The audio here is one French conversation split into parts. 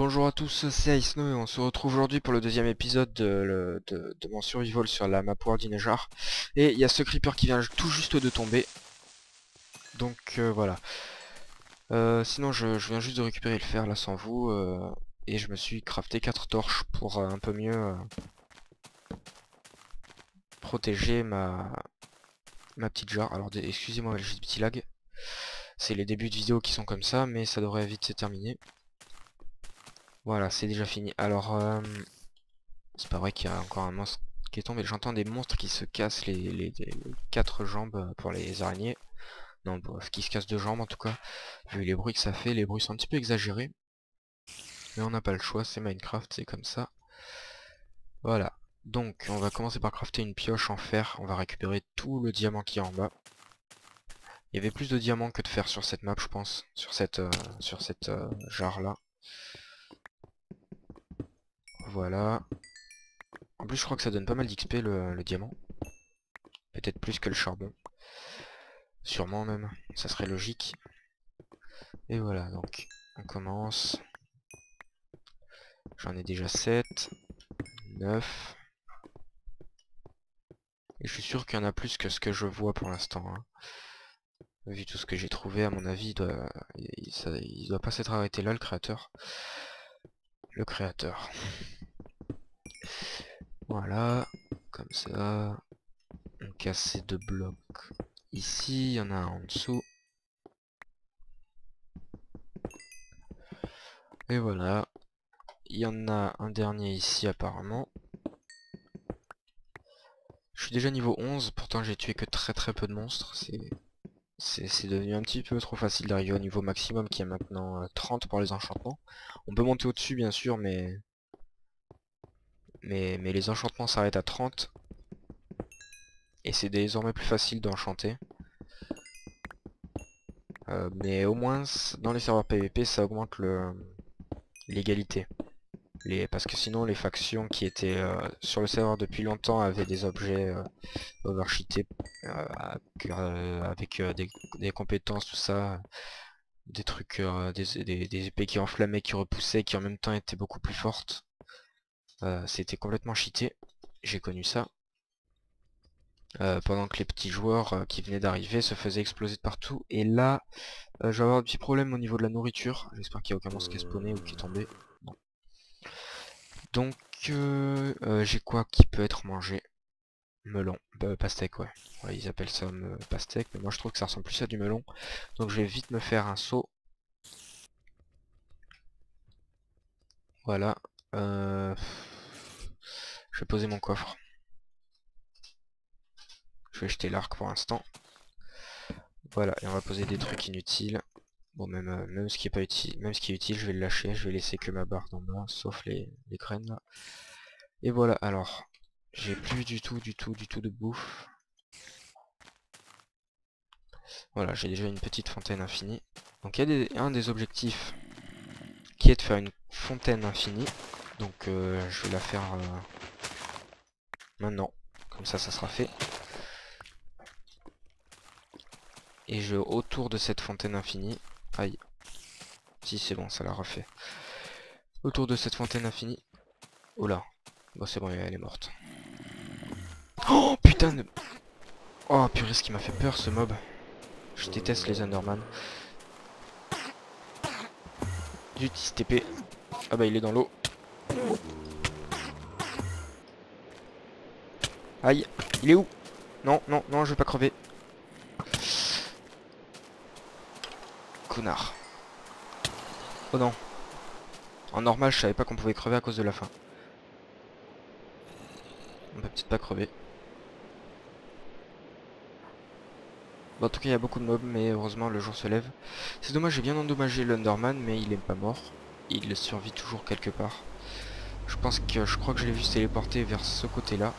Bonjour à tous, c'est Aisno et on se retrouve aujourd'hui pour le deuxième épisode de mon survival sur la map World in Jar. Et il y a ce creeper qui vient tout juste de tomber. Donc voilà. Sinon je viens juste de récupérer le fer là sans vous. Et je me suis crafté 4 torches pour un peu mieux protéger ma petite jarre. Alors excusez-moi, j'ai des petits lags. C'est les débuts de vidéo qui sont comme ça, mais ça devrait vite se terminer. Voilà, c'est déjà fini. Alors, c'est pas vrai qu'il y a encore un monstre qui est tombé. J'entends des monstres qui se cassent les 4 jambes pour les araignées. Non, bref, qui se cassent 2 jambes en tout cas. Vu les bruits que ça fait, les bruits sont un petit peu exagérés. Mais on n'a pas le choix, c'est Minecraft, c'est comme ça. Voilà. Donc, on va commencer par crafter une pioche en fer. On va récupérer tout le diamant qui est en bas. Il y avait plus de diamants que de fer sur cette map, je pense. Sur cette jarre là. Voilà. En plus, je crois que ça donne pas mal d'XP le diamant. Peut-être plus que le charbon. Sûrement même, ça serait logique. Et voilà, donc on commence. J'en ai déjà 7, 9. Et je suis sûr qu'il y en a plus que ce que je vois pour l'instant. Hein. Vu tout ce que j'ai trouvé, à mon avis, il doit pas s'être arrêté là, le créateur. Le créateur. Voilà, comme ça. On casse ces 2 blocs. Ici, il y en a un en dessous. Et voilà. Il y en a un dernier ici apparemment. Je suis déjà niveau 11, pourtant j'ai tué que très peu de monstres. C'est devenu un petit peu trop facile d'arriver au niveau maximum qui est maintenant 30 pour les enchantements. On peut monter au-dessus bien sûr, mais les enchantements s'arrêtent à 30. Et c'est désormais plus facile d'enchanter. Mais au moins, dans les serveurs PvP, ça augmente l'égalité. Parce que sinon, les factions qui étaient sur le serveur depuis longtemps avaient des objets overcheatés avec des compétences, tout ça. Des trucs, des épées qui enflammaient, qui repoussaient, qui en même temps étaient beaucoup plus fortes. C'était complètement cheaté. J'ai connu ça. Pendant que les petits joueurs qui venaient d'arriver se faisaient exploser de partout. Et là, je vais avoir un petit problème au niveau de la nourriture. J'espère qu'il n'y a aucun monstre qui est spawné ou qui est tombé. Non. Donc, j'ai quoi qui peut être mangé? Melon. Pastèque, ouais. Ouais, ils appellent ça pastèque, mais moi je trouve que ça ressemble plus à du melon. Donc je vais vite me faire un seau. Voilà. Je vais poser mon coffre. Je vais jeter l'arc pour l'instant. Voilà, et on va poser des trucs inutiles. Bon, même ce qui est pas utile, même ce qui est utile, je vais le lâcher. Je vais laisser que ma barre d'en bas, sauf les graines là. Et voilà, alors, j'ai plus du tout de bouffe. Voilà, j'ai déjà une petite fontaine infinie. Donc il y a un des objectifs qui est de faire une fontaine infinie. Donc je vais la faire maintenant. Comme ça sera fait. Et autour de cette fontaine infinie. Aïe. Si c'est bon, ça l'a refait. Autour de cette fontaine infinie. Oh là. Bon c'est bon, elle est morte. Oh putain de... Oh purée, ce qui m'a fait peur ce mob. Je déteste les Enderman. Zut, il s'est TP. Ah bah il est dans l'eau. Aïe, il est où? Non, non, non, je vais pas crever. Connard. Oh non. En normal, je savais pas qu'on pouvait crever à cause de la faim. On va peut-être pas crever. Bon, en tout cas, il y a beaucoup de mobs, mais heureusement, le jour se lève. C'est dommage, j'ai bien endommagé l'Underman, mais il est pas mort. Il survit toujours quelque part. Je crois que je l'ai vu se téléporter vers ce côté-là.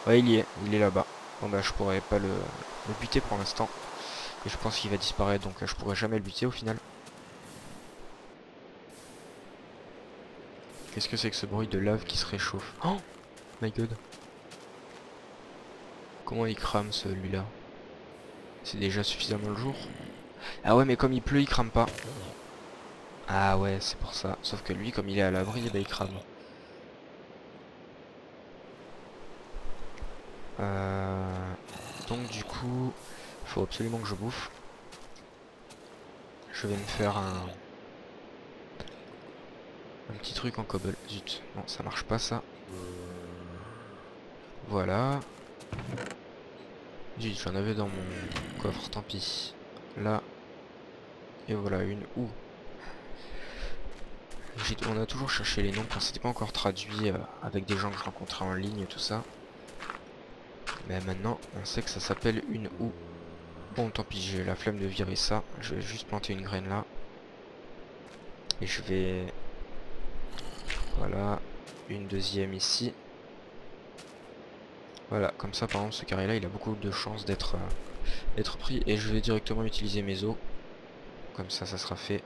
Ouais, il est là-bas. Bon bah, je pourrais pas le buter pour l'instant. Et je pense qu'il va disparaître, donc je pourrais jamais le buter au final. Qu'est-ce que c'est que ce bruit de lave qui se réchauffe? Oh my god. Comment il crame celui-là? C'est déjà suffisamment le jour. Ah ouais, mais comme il pleut, il crame pas. Ah ouais, c'est pour ça. Sauf que lui, comme il est à l'abri, bah, il crame. Donc du coup, il faut absolument que je bouffe. Je vais me faire un petit truc en cobble. Zut, non, ça marche pas ça. Voilà. Zut, j'en avais dans mon coffre, tant pis. Là. Et voilà, une. Ouh. On a toujours cherché les noms quand c'était pas encore traduit avec des gens que je rencontrais en ligne et tout ça. Mais maintenant, on sait que ça s'appelle une ou. Bon, tant pis, j'ai la flemme de virer ça. Je vais juste planter une graine là. Et je vais... Voilà. Une deuxième ici. Voilà, comme ça, par exemple, ce carré là, il a beaucoup de chances d'être pris. Et je vais directement utiliser mes os. Comme ça sera fait.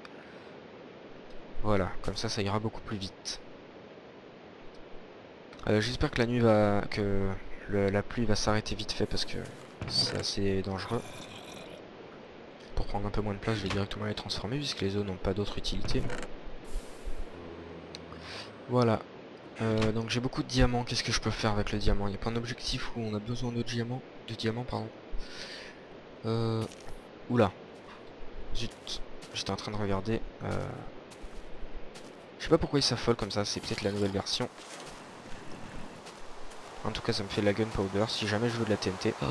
Voilà, comme ça ira beaucoup plus vite. J'espère que la nuit va... que la pluie va s'arrêter vite fait parce que c'est assez dangereux. Pour prendre un peu moins de place, je vais directement les transformer puisque les os n'ont pas d'autre utilité. Voilà. Donc j'ai beaucoup de diamants. Qu'est-ce que je peux faire avec le diamant? Il y a plein d'objectifs où on a besoin de diamants. Pardon. Oula. Zut. J'étais en train de regarder. Je sais pas pourquoi il s'affole comme ça. C'est peut-être la nouvelle version. En tout cas, ça me fait de la gunpowder. Si jamais je veux de la TNT. Oh,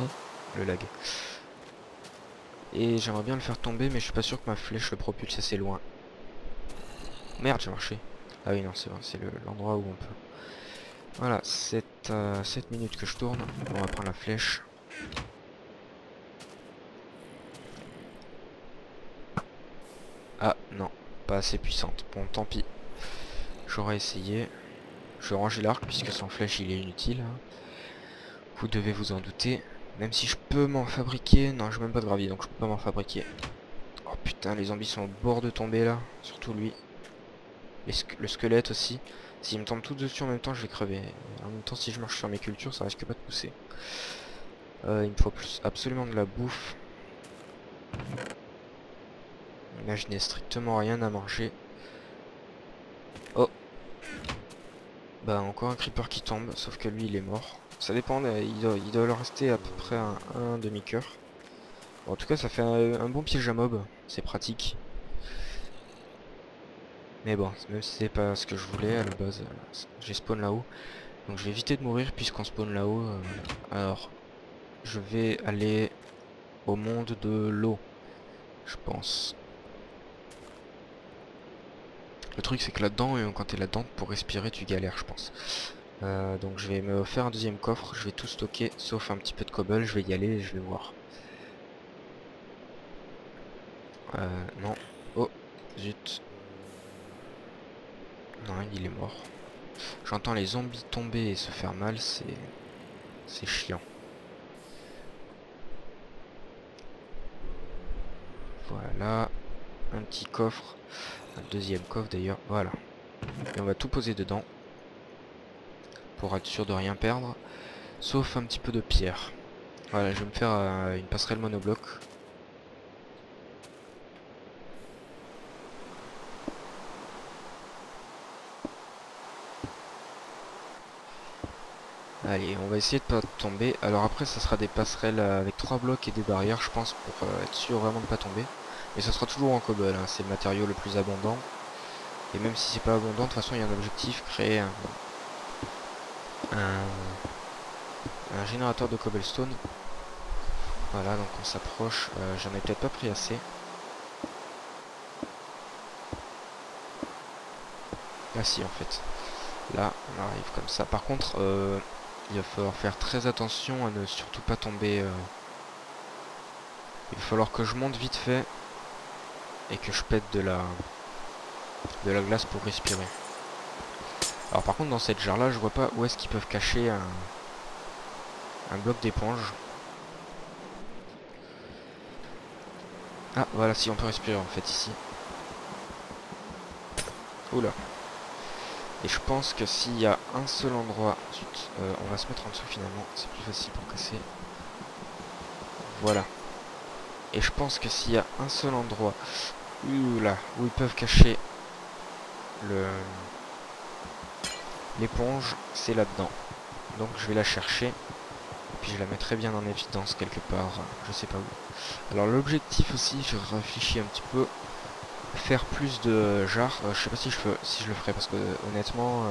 le lag. Et j'aimerais bien le faire tomber, mais je suis pas sûr que ma flèche le propulse assez loin. Merde, j'ai marché. Ah oui, non, c'est vrai. C'est l'endroit où on peut. Voilà, 7 minutes que je tourne. On va prendre la flèche. Ah non, pas assez puissante. Bon, tant pis. J'aurais essayé. Je vais ranger l'arc puisque sans flèche il est inutile. Vous devez vous en douter. Même si je peux m'en fabriquer. Non, j'ai même pas de gravier donc je peux pas m'en fabriquer. Oh putain, les zombies sont au bord de tomber là. Surtout lui. Le squelette aussi. S'il me tombe tout dessus en même temps, je vais crever. En même temps, si je marche sur mes cultures, ça risque pas de pousser. Il me faut absolument de la bouffe. Là, je n'ai strictement rien à manger. Oh. Bah, encore un creeper qui tombe, sauf que lui, il est mort. Ça dépend, il doit leur rester à peu près un demi-cœur. Bon, en tout cas, ça fait un bon piège à mob. C'est pratique. Mais bon, même si c'est pas ce que je voulais à la base, j'ai spawn là-haut. Donc je vais éviter de mourir puisqu'on spawn là-haut. Alors, je vais aller au monde de l'eau, je pense. Le truc c'est que là-dedans, quand t'es là-dedans, pour respirer tu galères je pense. Donc je vais me faire un deuxième coffre, je vais tout stocker, sauf un petit peu de cobble, je vais y aller et je vais voir. Non. Oh, zut. Non, il est mort. J'entends les zombies tomber et se faire mal, c'est chiant. Voilà. Un petit coffre. Un deuxième coffre d'ailleurs. Voilà. Et on va tout poser dedans. Pour être sûr de rien perdre. Sauf un petit peu de pierre. Voilà, je vais me faire une passerelle monobloc. Allez, on va essayer de pas tomber. Alors après, ça sera des passerelles avec 3 blocs et des barrières, je pense, pour être sûr vraiment de pas tomber. Mais ça sera toujours en cobble, hein, c'est le matériau le plus abondant. Et même si c'est pas abondant, de toute façon, il y a un objectif, créer un générateur de cobblestone. Voilà, donc on s'approche. J'en ai peut-être pas pris assez. Ah si, en fait. Là, on arrive comme ça. Par contre, il va falloir faire très attention à ne surtout pas tomber. Il va falloir que je monte vite fait et que je pète de la glace pour respirer. Alors par contre, dans cette jarre là, je vois pas où est-ce qu'ils peuvent cacher un bloc d'éponge. Ah voilà, si on peut respirer en fait ici. Oula. Et je pense que s'il y a un seul endroit... Zut, on va se mettre en dessous finalement, c'est plus facile pour casser. Voilà. Et je pense que s'il y a un seul endroit où ils peuvent cacher l'éponge, c'est là-dedans. Donc je vais la chercher. Et puis je la mettrai bien en évidence quelque part. Je sais pas où. Alors l'objectif aussi, je réfléchis un petit peu. Faire plus de jarres. Je sais pas si je le ferai parce que honnêtement...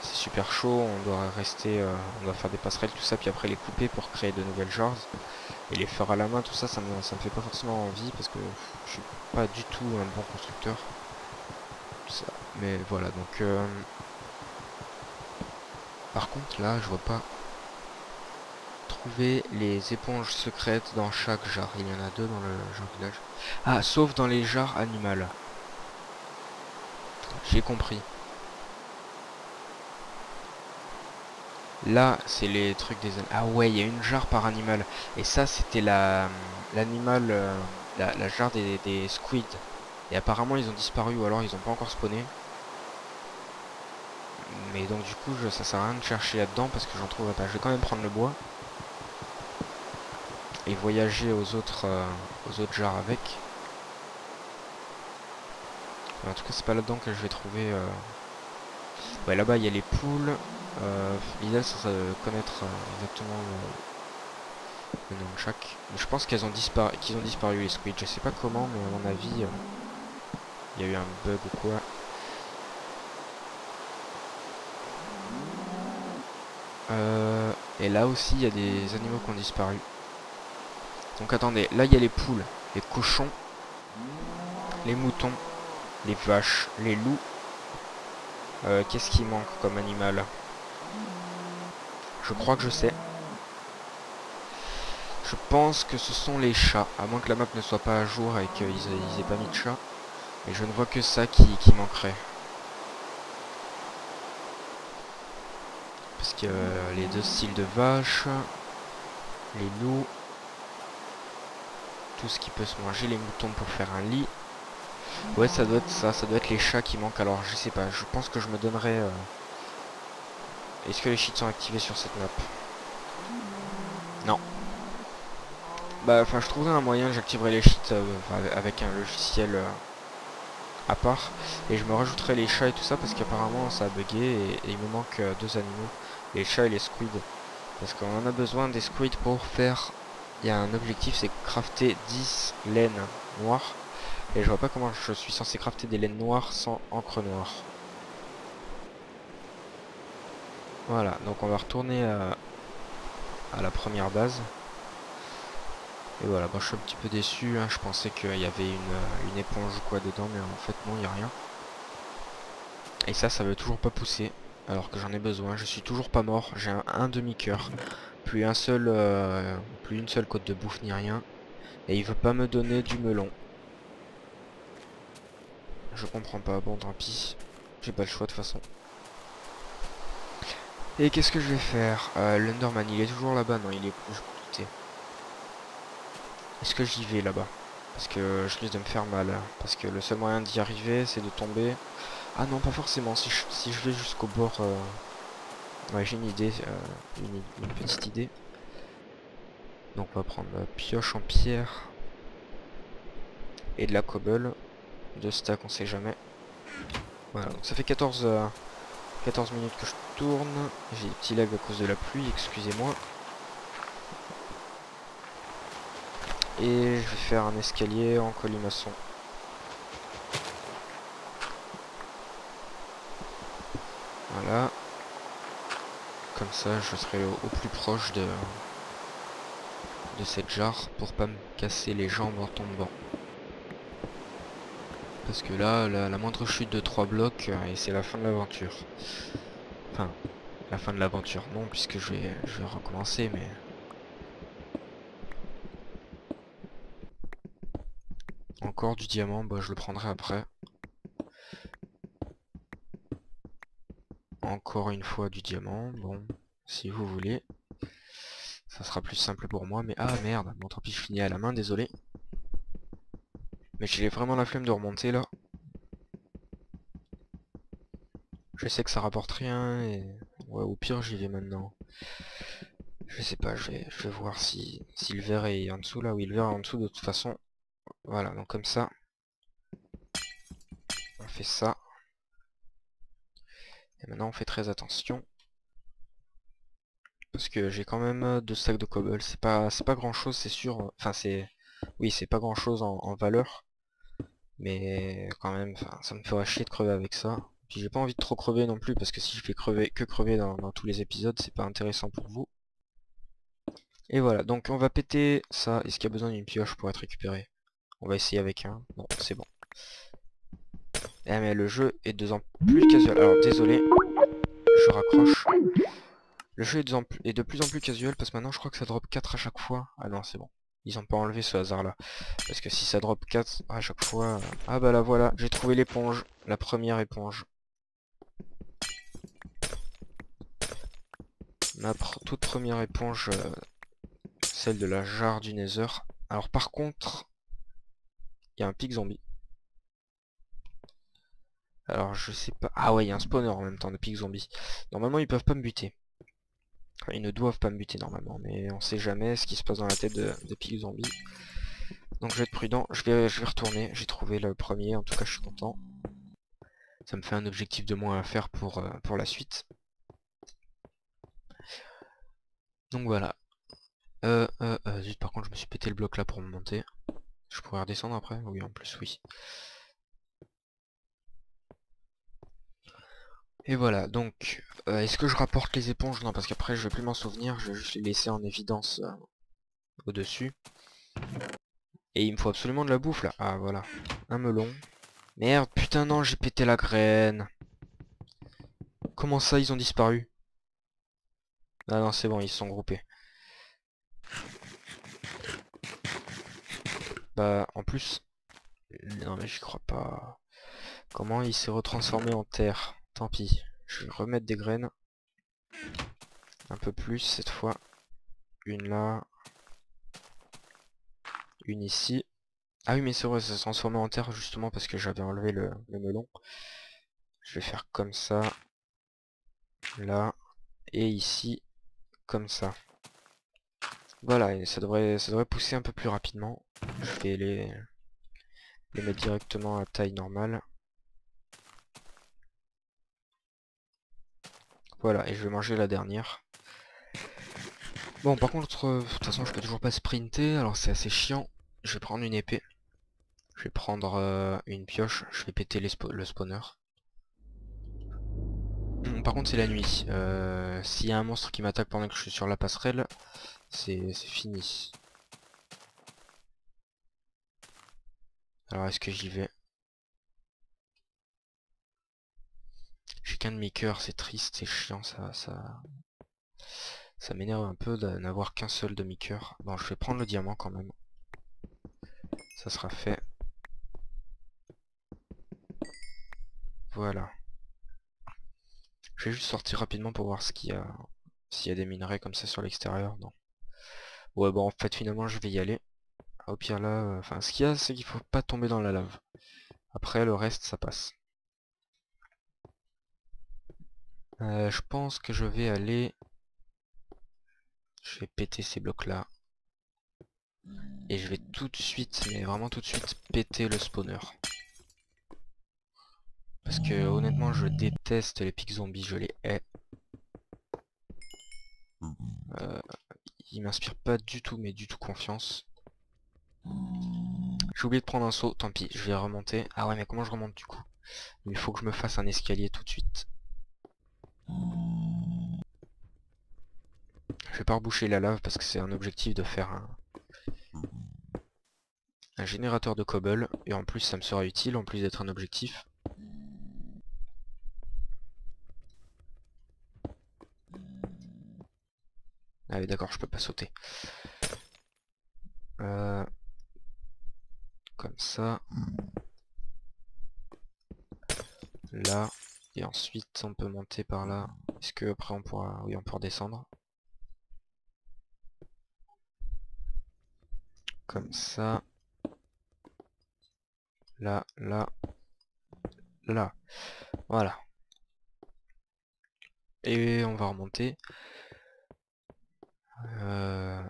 c'est super chaud, on doit rester, on doit faire des passerelles, tout ça, puis après les couper pour créer de nouvelles jars. Et les faire à la main, tout ça, ça me fait pas forcément envie parce que je suis pas du tout un bon constructeur. Tout ça. Mais voilà, donc par contre là, je vois pas trouver les éponges secrètes dans chaque jar. Il y en a deux dans le jar village. Ah, sauf dans les jars animales. J'ai compris. Là, c'est les trucs des... Ah ouais, il y a une jarre par animal. Et ça, c'était l'animal, la jarre des squids. Et apparemment, ils ont disparu ou alors ils ont pas encore spawné. Mais donc du coup, ça sert à rien de chercher là-dedans parce que j'en trouverai pas. Je vais quand même prendre le bois. Et voyager aux autres jars avec. En tout cas, c'est pas là-dedans que je vais trouver... Ouais, là-bas, il y a les poules. L'idéal, ça serait de connaître exactement le nom de chaque. Mais je pense qu'ils ont disparu les squids. Je sais pas comment, mais à mon avis, il y a eu un bug ou quoi. Et là aussi, il y a des animaux qui ont disparu. Donc attendez, là il y a les poules, les cochons, les moutons, les vaches, les loups. Qu'est-ce qui manque comme animal? Je crois que je sais. Je pense que ce sont les chats, à moins que la map ne soit pas à jour et qu'ils aient pas mis de chat. Et je ne vois que ça qui manquerait. Parce que les deux styles de vaches, les loups, tout ce qui peut se manger, les moutons pour faire un lit. Ouais, ça doit être ça doit être les chats qui manquent. Alors je sais pas, je pense que je me donnerai... Est-ce que les cheats sont activés sur cette map? Non. Bah, enfin, je trouverai un moyen, j'activerai les cheats avec un logiciel à part. Et je me rajouterai les chats et tout ça parce qu'apparemment ça a bugué et il me manque deux animaux. Les chats et les squids. Parce qu'on en a besoin des squids pour faire... Il y a un objectif, c'est crafter 10 laines noires. Et je vois pas comment je suis censé crafter des laines noires sans encre noire. Voilà, donc on va retourner à la première base. Et voilà, bon, je suis un petit peu déçu, hein. Je pensais qu'il y avait une éponge ou quoi dedans, mais en fait non, il n'y a rien. Et ça veut toujours pas pousser, alors que j'en ai besoin. Je suis toujours pas mort, j'ai un demi-cœur. Plus plus une seule côte de bouffe ni rien. Et il veut pas me donner du melon. Je comprends pas, bon tant pis. J'ai pas le choix de toute façon. Et qu'est-ce que je vais faire? L'Enderman, il est toujours là-bas? Non, il est... Je me doutais. Est-ce que j'y vais là-bas? Parce que je risque de me faire mal. Parce que le seul moyen d'y arriver, c'est de tomber. Ah non, pas forcément. Si je vais jusqu'au bord... Ouais, j'ai une idée. Une petite idée. Donc on va prendre la pioche en pierre. Et de la cobble. 2 stacks, on sait jamais. Voilà, donc ça fait 14 minutes que je tourne. J'ai des petits lags à cause de la pluie, excusez-moi. Et je vais faire un escalier en colimaçon. Voilà. Comme ça, je serai au plus proche de cette jarre pour pas me casser les jambes en tombant. Parce que là, la moindre chute de 3 blocs, et c'est la fin de l'aventure. Enfin, la fin de l'aventure, non, puisque je vais recommencer, mais... Encore du diamant, bah je le prendrai après. Encore une fois du diamant, bon, si vous voulez. Ça sera plus simple pour moi, mais... Ah merde, bon tant pis, je finis à la main, désolé. Mais j'ai vraiment la flemme de remonter là. Je sais que ça rapporte rien et... Ouais, au pire j'y vais maintenant. Je sais pas, je vais voir si le verre est en dessous là. Oui, le verre est en dessous de toute façon. Voilà, donc comme ça. fait ça. Et maintenant on fait très attention. Parce que j'ai quand même 2 sacs de cobble. C'est pas grand chose, c'est sûr. Enfin c'est. Oui, c'est pas grand chose en valeur. Mais quand même, ça me ferait chier de crever avec ça. Puis j'ai pas envie de trop crever non plus, parce que si je fais crever dans tous les épisodes, c'est pas intéressant pour vous. Et voilà, donc on va péter ça. Est-ce qu'il y a besoin d'une pioche pour être récupéré? On va essayer avec un. Non, c'est bon. Eh mais le jeu est de plus en plus casual. Alors désolé, je raccroche. Le jeu est de plus en plus casual parce que maintenant je crois que ça drop 4 à chaque fois. Ah non, c'est bon. Ils ont pas enlevé ce hasard là. Parce que si ça drop 4 à chaque fois... Ah bah là voilà, j'ai trouvé l'éponge. La première éponge. Ma toute première éponge, celle de la jarre du Nether. Alors par contre, il y a un pig zombie. Alors je sais pas... Ah ouais, il y a un spawner en même temps de pig zombie. Normalement ils peuvent pas me buter. Enfin, ils ne doivent pas me buter normalement, mais on sait jamais ce qui se passe dans la tête de pig zombie. Donc je vais être prudent, je vais retourner. J'ai trouvé le premier, en tout cas je suis content. Ça me fait un objectif de moins à faire pour la suite. Donc voilà. Zut, par contre je me suis pété le bloc là pour me monter. Je pourrais redescendre après? Oui, en plus, oui. Et voilà, donc, est-ce que je rapporte les éponges? Non, parce qu'après je vais plus m'en souvenir, je vais juste les laisser en évidence au-dessus. Et il me faut absolument de la bouffe là. Ah voilà, un melon. Merde, putain non, j'ai pété la graine. Comment ça, ils ont disparu? Ah non, c'est bon, ils se sont groupés. Bah, en plus... Non mais j'y crois pas. Comment il s'est retransformé en terre? Tant pis. Je vais remettre des graines. Un peu plus cette fois. Une là. Une ici. Ah oui mais c'est vrai, ça s'est transformé en terre justement parce que j'avais enlevé le melon. Je vais faire comme ça. Là. Et ici. Comme ça. Voilà, et ça devrait pousser un peu plus rapidement. Je vais les mettre directement à taille normale. Voilà, et je vais manger la dernière. Bon, par contre, de toute façon, je peux toujours pas sprinter, alors c'est assez chiant. Je vais prendre une épée. Je vais prendre une pioche. Je vais péter le spawner. Par contre, c'est la nuit. S'il y a un monstre qui m'attaque pendant que je suis sur la passerelle, c'est fini. Alors, est-ce que j'y vais? J'ai qu'un demi-cœur, c'est triste, c'est chiant, ça m'énerve un peu de n'avoir qu'un seul demi-cœur. Bon, je vais prendre le diamant quand même. Ça sera fait. Voilà. Je vais juste sortir rapidement pour voir ce qu'il y a. S'il y a des minerais comme ça sur l'extérieur. Non. Ouais, bon, en fait, finalement, je vais y aller. Au pire là, enfin, ce qu'il y a, c'est qu'il faut pas tomber dans la lave. Après, le reste, ça passe. Je pense que je vais aller... Je vais péter ces blocs-là. Et je vais tout de suite, mais vraiment tout de suite, péter le spawner. Parce que honnêtement, je déteste les pics zombies, je les hais. Ils m'inspirent pas du tout, mais du tout confiance. J'ai oublié de prendre un saut, tant pis, je vais remonter. Ah ouais, mais comment je remonte du coup? Il faut que je me fasse un escalier tout de suite. Je vais pas reboucher la lave parce que c'est un objectif de faire un générateur de cobble. Et en plus, ça me sera utile, en plus d'être un objectif. Ah oui, d'accord, je peux pas sauter. Comme ça. Là. Et ensuite, on peut monter par là. Est-ce que après on pourra... Oui, on pourra descendre. Comme ça. Là, là, là. Voilà. Et on va remonter.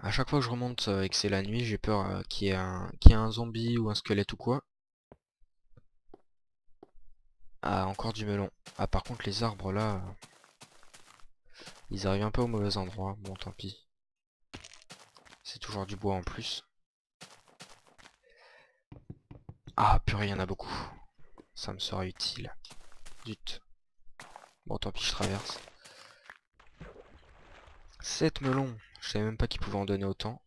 À chaque fois que je remonte et que c'est la nuit, j'ai peur qu'il y ait un zombie ou un squelette ou quoi. Ah, encore du melon. Ah, par contre, les arbres là, ils arrivent un peu au mauvais endroit. Bon, tant pis. C'est toujours du bois en plus. Ah, purée, il y en a beaucoup. Ça me sera utile. Zut. Bon, tant pis, je traverse. 7 melons. Je savais même pas qu'ils pouvaient en donner autant.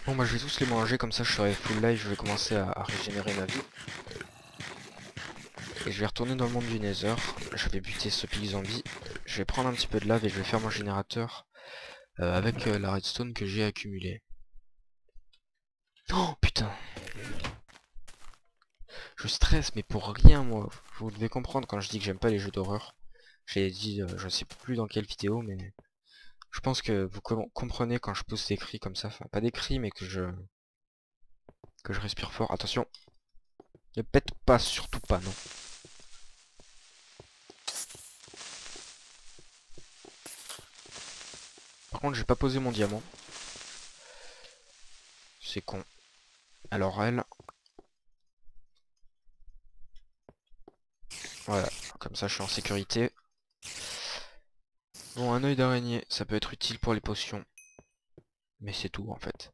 Bon, bah, je vais tous les manger, comme ça je serai full life, je vais commencer à régénérer ma vie. Et je vais retourner dans le monde du Nether. Je vais buter ce pig zombie. Je vais prendre un petit peu de lave et je vais faire mon générateur avec la redstone que j'ai accumulée. Oh putain! Je stresse, mais pour rien, moi. Vous devez comprendre quand je dis que j'aime pas les jeux d'horreur. J'ai dit, je sais plus dans quelle vidéo, mais je pense que vous comprenez quand je pousse des cris comme ça. Enfin, pas des cris, mais que je respire fort. Attention, ne pète pas, surtout pas, non. Par contre, j'ai pas posé mon diamant. C'est con. Alors elle, voilà, comme ça je suis en sécurité. Bon, un œil d'araignée, ça peut être utile pour les potions. Mais c'est tout en fait.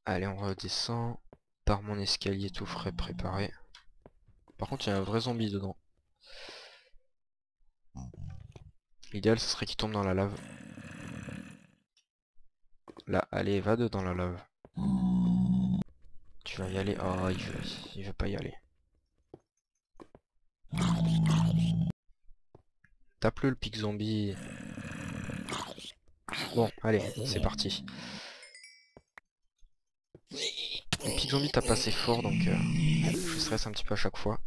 Allez, on redescend par mon escalier tout frais préparé. Par contre, il y a un vrai zombie dedans. L'idéal, ce serait qu'il tombe dans la lave. Là, allez, va dans la lave. Tu vas y aller. Oh, il veut pas y aller. Tape-le, le pic zombie. Bon, allez, c'est parti. Le pic zombie tape assez fort, donc je stresse un petit peu à chaque fois.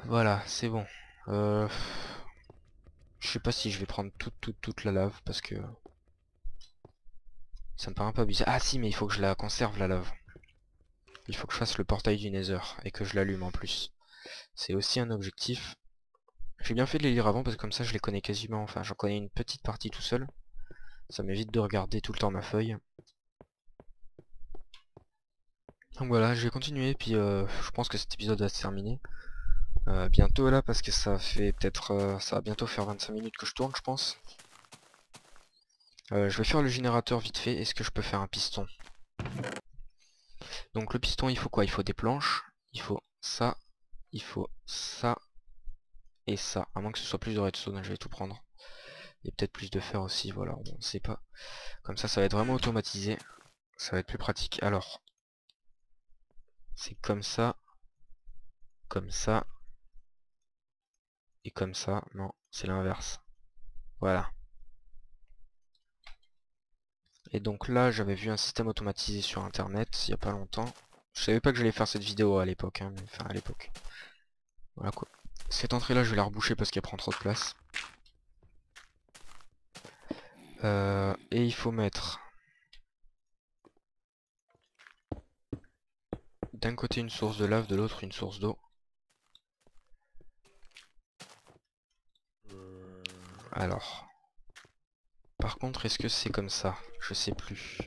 Voilà, c'est bon. Je sais pas si je vais prendre toute la lave, parce que ça me paraît un peu abusé. Ah si, mais il faut que je la conserve, la lave. Il faut que je fasse le portail du Nether, et que je l'allume en plus. C'est aussi un objectif. J'ai bien fait de les lire avant, parce que comme ça je les connais quasiment, enfin j'en connais une petite partie tout seul. Ça m'évite de regarder tout le temps ma feuille. Donc voilà, je vais continuer, puis je pense que cet épisode va se terminer. Bientôt là, parce que ça fait peut-être... ça va bientôt faire 25 minutes que je tourne, je pense. Je vais faire le générateur vite fait. Est-ce que je peux faire un piston? Donc le piston, il faut quoi? Il faut des planches, il faut ça, et ça. À moins que ce soit plus de redstone, je vais tout prendre. Et peut-être plus de fer aussi, voilà, on ne sait pas. Comme ça va être vraiment automatisé. Ça va être plus pratique. Alors, c'est comme ça, et comme ça. Non, c'est l'inverse. Voilà. Et donc là, j'avais vu un système automatisé sur internet il y a pas longtemps. Je savais pas que j'allais faire cette vidéo à l'époque, hein, mais enfin à l'époque. Voilà quoi. Cette entrée là, je vais la reboucher parce qu'elle prend trop de place. Et il faut mettre d'un côté une source de lave, de l'autre une source d'eau. Alors. Par contre, est-ce que c'est comme ça? Je sais plus.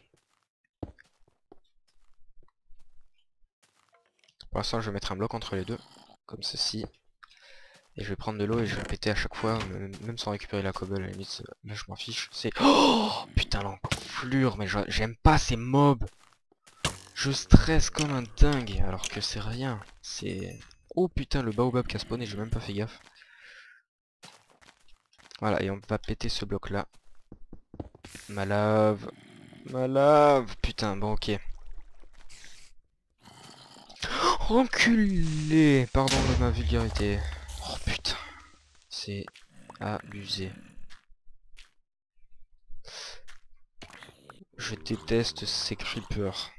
Pour l'instant, je vais mettre un bloc entre les deux, comme ceci. Et je vais prendre de l'eau et je vais péter à chaque fois, même sans récupérer la cobble, à la limite, là je m'en fiche. C'est... Oh putain, l'enflure, mais j'aime pas ces mobs. Je stresse comme un dingue, alors que c'est rien. C'est... Oh putain, le baobab qui a spawné, j'ai même pas fait gaffe. Voilà, et on va péter ce bloc là. Ma lave. Ma lave. Putain, bon ok. Enculé. Pardon de ma vulgarité. Oh putain. C'est abusé. Je déteste ces creepers.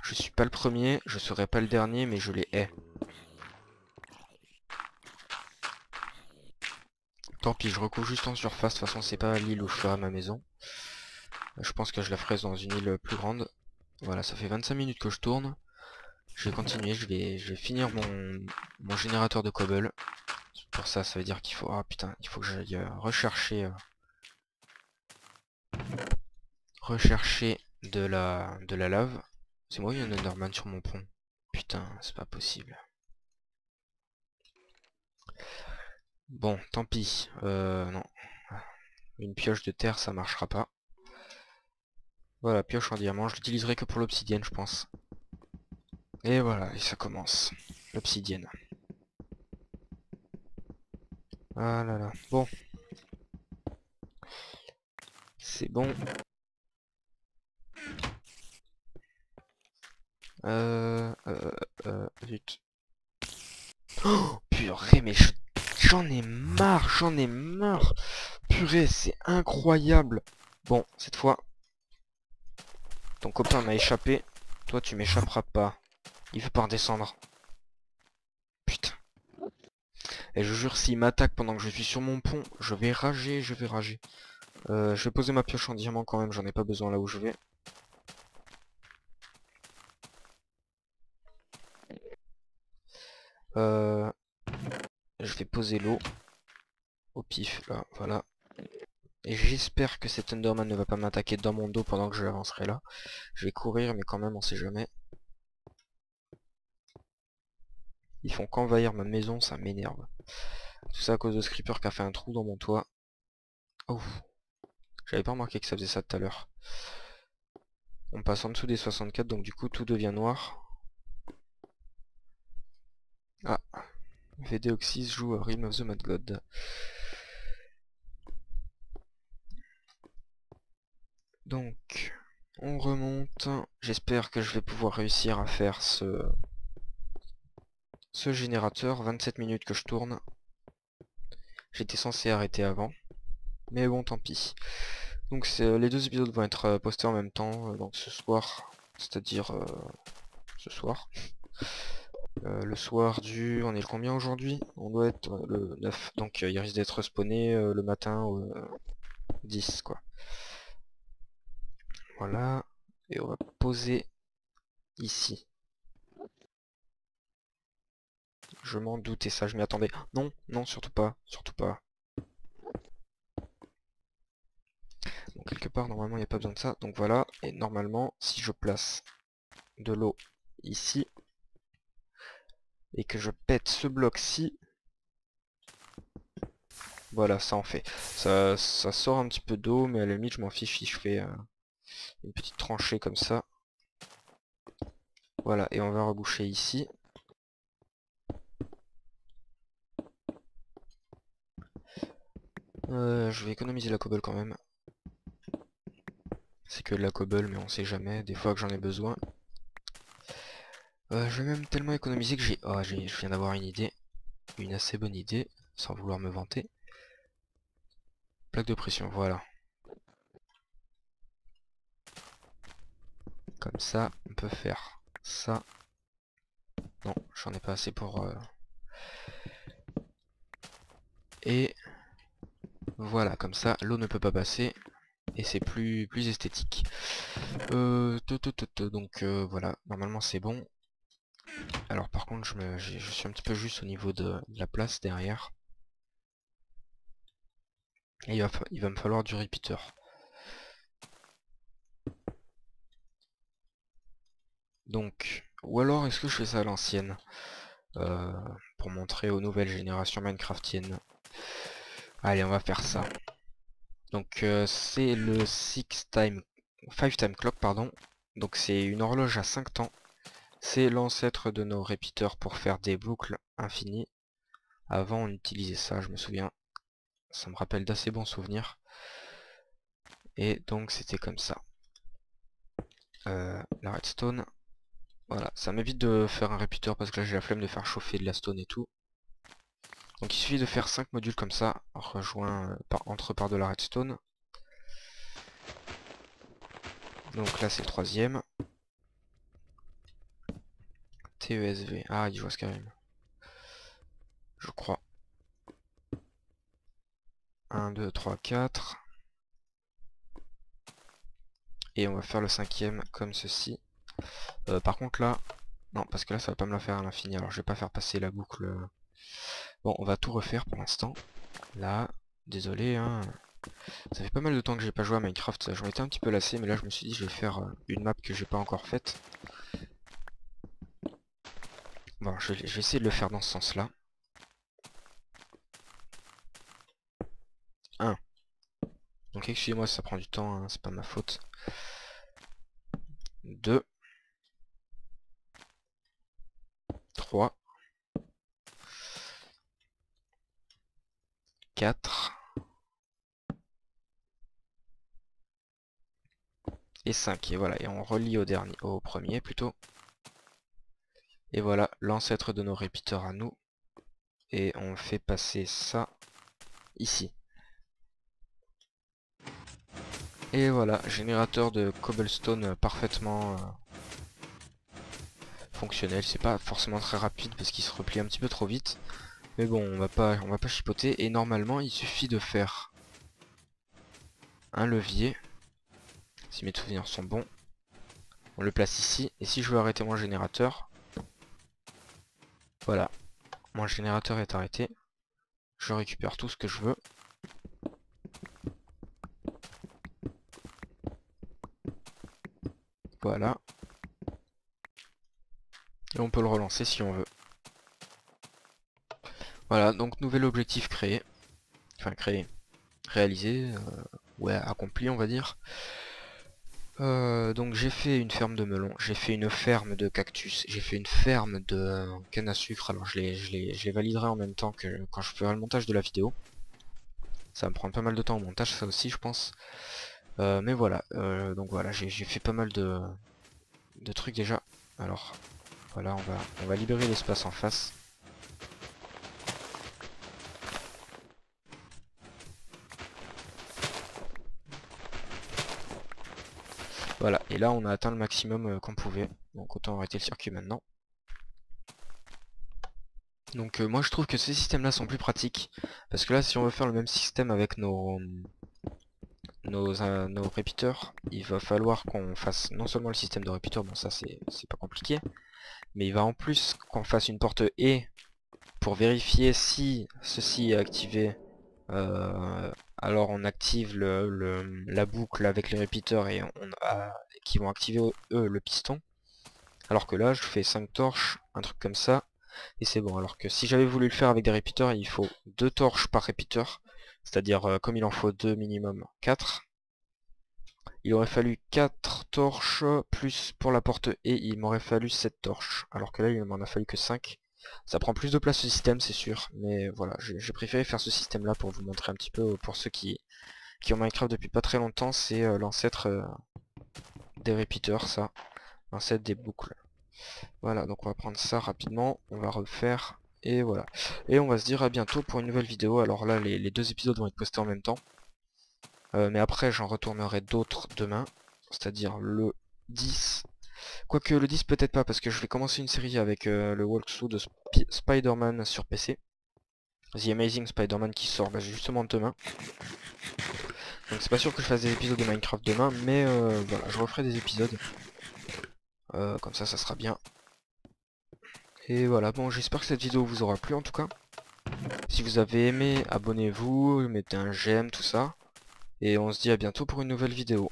Je suis pas le premier, je serai pas le dernier, mais je les hais. Tant pis, je recouvre juste en surface. De toute façon, c'est pas l'île où je ferai ma maison. Je pense que je la ferai dans une île plus grande. Voilà, ça fait 25 minutes que je tourne. Je vais continuer, je vais finir mon générateur de cobble. Pour ça, ça veut dire qu'il faut... Ah putain, il faut que j'aille rechercher de la lave. C'est moi, il y a un Enderman sur mon pont. Putain, c'est pas possible. Bon, tant pis. Non. Une pioche de terre, ça marchera pas. Voilà, pioche en diamant. Je l'utiliserai que pour l'obsidienne, je pense. Et voilà, et ça commence. L'obsidienne. Ah là là. Bon. C'est bon. Zut. Oh, purée, mais j'en ai marre, j'en ai marre. Purée, c'est incroyable. Bon, cette fois, ton copain m'a échappé. Toi, tu m'échapperas pas. Il veut pas redescendre. Putain. Et je jure, s'il m'attaque pendant que je suis sur mon pont, je vais rager, je vais rager. Je vais poser ma pioche en diamant quand même, j'en ai pas besoin là où je vais. Je vais poser l'eau. Au pif, là, voilà. Et j'espère que cet Enderman ne va pas m'attaquer dans mon dos pendant que je avancerai là. Je vais courir, mais quand même, on sait jamais. Ils font qu'envahir ma maison, ça m'énerve. Tout ça à cause de ce creeper qui a fait un trou dans mon toit. Oh, j'avais pas remarqué que ça faisait ça tout à l'heure. On passe en dessous des 64, donc du coup tout devient noir. Ah, VDoxys joue à Realm of the Mad God. Donc, on remonte. J'espère que je vais pouvoir réussir à faire ce générateur. 27 minutes que je tourne. J'étais censé arrêter avant. Mais bon, tant pis. Donc les deux épisodes vont être postés en même temps. Donc ce soir, c'est-à-dire ce soir. Le soir du... On est le combien aujourd'hui? On doit être le 9. Donc il risque d'être spawné le matin au 10 quoi. Voilà. Et on va poser ici. Je m'en doutais, ça je m'y attendais. Non, non, surtout pas. Surtout pas. Donc quelque part normalement il n'y a pas besoin de ça. Donc voilà. Et normalement si je place de l'eau ici. Et que je pète ce bloc-ci. Voilà, ça en fait. Ça sort un petit peu d'eau, mais à la limite je m'en fiche si je fais une petite tranchée comme ça. Voilà, et on va reboucher ici. Je vais économiser la cobble quand même. C'est que de la cobble, mais on sait jamais, des fois que j'en ai besoin. Je vais même tellement économiser que j'ai... Oh, je viens d'avoir une idée. Une assez bonne idée, sans vouloir me vanter. Plaque de pression, voilà. Comme ça, on peut faire ça. Non, j'en ai pas assez pour... Et... Voilà, comme ça, l'eau ne peut pas passer. Et c'est plus esthétique. Donc voilà, normalement c'est bon. Alors par contre, je suis un petit peu juste au niveau de la place derrière. Et il va me falloir du repeater. Donc, ou alors est-ce que je fais ça à l'ancienne pour montrer aux nouvelles générations minecraftiennes. Allez, on va faire ça. Donc c'est le 5 time clock, pardon. Donc c'est une horloge à 5 temps. C'est l'ancêtre de nos repeaters pour faire des boucles infinies. Avant on utilisait ça, je me souviens. Ça me rappelle d'assez bons souvenirs. Et donc c'était comme ça. La redstone. Voilà, ça m'évite de faire un repeater parce que là j'ai la flemme de faire chauffer de la stone et tout. Donc il suffit de faire 5 modules comme ça, rejoints entre par de la redstone. Donc là c'est le troisième. TESV. Ah, il joue à Skyrim. Je crois. 1, 2, 3, 4. Et on va faire le cinquième comme ceci. Par contre là... Non, parce que là ça va pas me la faire à l'infini. Alors je vais pas faire passer la boucle. Bon, on va tout refaire pour l'instant. Là, désolé, hein. Ça fait pas mal de temps que j'ai pas joué à Minecraft, j'en étais un petit peu lassé, mais là je me suis dit je vais faire une map que j'ai pas encore faite. Bon, je vais essayer de le faire dans ce sens-là. 1. Donc excusez-moi si ça prend du temps, hein, c'est pas ma faute. 2. 3. 4. Et 5. Et voilà, et on relie au premier plutôt. Et voilà, l'ancêtre de nos repeaters à nous. Et on fait passer ça ici. Et voilà, générateur de cobblestone parfaitement fonctionnel. C'est pas forcément très rapide parce qu'il se replie un petit peu trop vite. Mais bon, on va pas chipoter. Et normalement, il suffit de faire un levier. Si mes souvenirs sont bons. On le place ici. Et si je veux arrêter mon générateur, voilà. Mon générateur est arrêté. Je récupère tout ce que je veux. Voilà. Et on peut le relancer si on veut. Voilà, donc nouvel objectif créé. Enfin créé. Réalisé. Ouais, accompli on va dire. Donc j'ai fait une ferme de melons, j'ai fait une ferme de cactus, j'ai fait une ferme de canne à sucre. Alors je les validerai en même temps que quand je ferai le montage de la vidéo. Ça va me prendre pas mal de temps au montage, ça aussi je pense. Mais voilà, donc voilà, j'ai fait pas mal de trucs déjà. Alors voilà, on va libérer l'espace en face. Voilà, et là on a atteint le maximum qu'on pouvait. Donc autant arrêter le circuit maintenant. Donc moi je trouve que ces systèmes là sont plus pratiques. Parce que là si on veut faire le même système avec nos repeaters, il va falloir qu'on fasse non seulement le système de repeater, bon ça c'est pas compliqué, mais il va en plus qu'on fasse une porte E pour vérifier si ceci est activé. Alors on active la boucle avec les repeaters et qui vont activer eux le piston. Alors que là je fais 5 torches, un truc comme ça, et c'est bon. Alors que si j'avais voulu le faire avec des repeaters, il faut 2 torches par repeater, c'est-à-dire comme il en faut 2 minimum, 4. Il aurait fallu 4 torches, plus pour la porte E, il m'aurait fallu 7 torches. Alors que là, il m'en a fallu que 5. Ça prend plus de place ce système, c'est sûr. Mais voilà, j'ai préféré faire ce système-là pour vous montrer un petit peu, pour ceux qui ont Minecraft depuis pas très longtemps, c'est l'ancêtre des repeaters, ça. L'ancêtre des boucles. Voilà, donc on va prendre ça rapidement, on va refaire, et voilà. Et on va se dire à bientôt pour une nouvelle vidéo. Alors là, les 2 épisodes vont être postés en même temps. Mais après j'en retournerai d'autres demain, c'est-à-dire le 10. Quoique le 10 peut-être pas, parce que je vais commencer une série avec le walkthrough de Spider-Man sur PC. The Amazing Spider-Man qui sort justement demain. Donc c'est pas sûr que je fasse des épisodes de Minecraft demain, mais voilà, je referai des épisodes. Comme ça sera bien. Et voilà, bon j'espère que cette vidéo vous aura plu en tout cas. Si vous avez aimé, abonnez-vous, mettez un j'aime, tout ça. Et on se dit à bientôt pour une nouvelle vidéo.